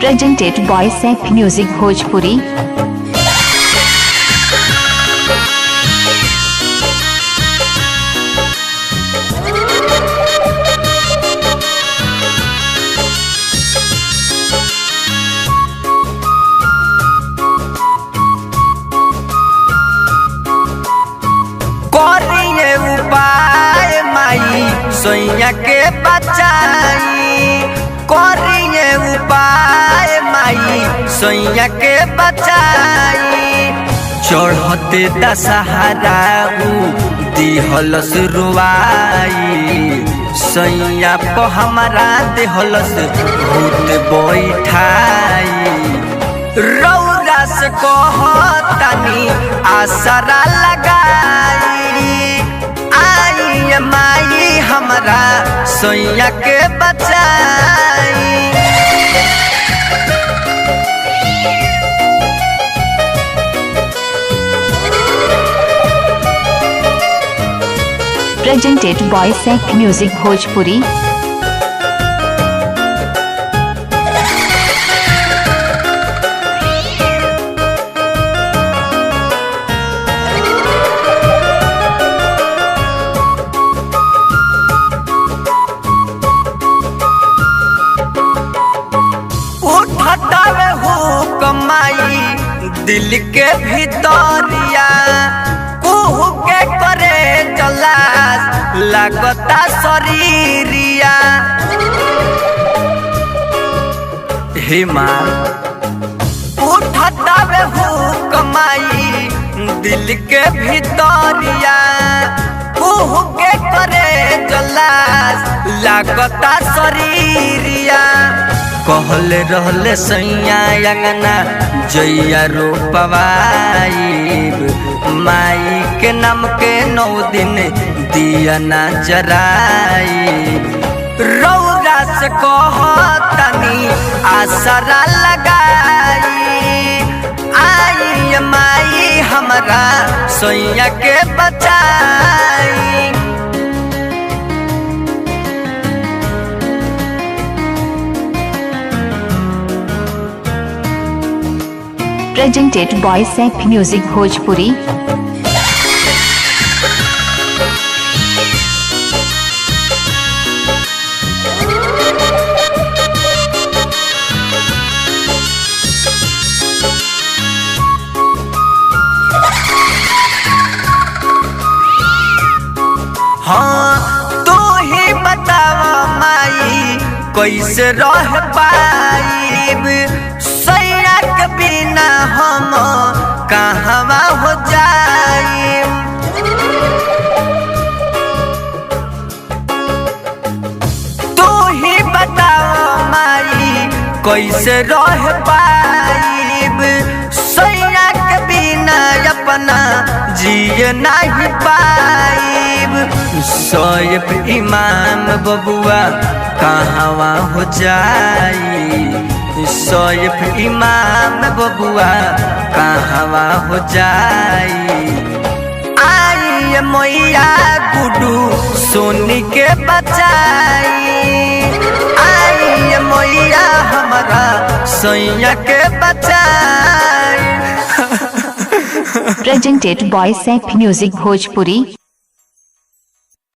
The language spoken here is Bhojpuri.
presented by Seth Music Bhojpuri. करिए उपाय माई सोइया के बचाई, करिए उपाय माई सोइया के बचाई। चढ़ते दशहरा दिहलस रुआई, सोइया को हमारा दिहलस भूत बैठाई। रौरा से कहतनी आसरा लगाई, आई माई हमरा सोइया के बचाई। Presented by Seth Music Bhojpuri. उठतावे हो कमाई दिल के भीतरिया, कुहू के करे चला लगता शरीरिया। हे माँ उठतावे हो कमाई दिल के भीतरिया, कुहू के करे चला लगता शरीरिया। कहले रहले सैया अंगना जैया रोपवाई, माई के नाम के 9 दिन दिया ना जराई। रौरा से कहतनी आसरा लगाई, आई माई हमरा सोइया के बचाई। Presented by Seth Music Bhojpuri. हाँ तू ही बतावा माई कैसे रह पाइब, सैया के बिना हम कहवा हो जाइब। तू ही बतावा माई कैसे रह पाइब, सैया के बिना अपना जिए नहीं पाइब। सोएब इमाम बबुआ कहवा हो जाई, सोएब इमाम बबुआ कहवा हो जाई। आई मैया गुडू सोनी के बचाई, आई मैया हमारा सोइया के बचाई। Presented by Seth Music Bhojpuri.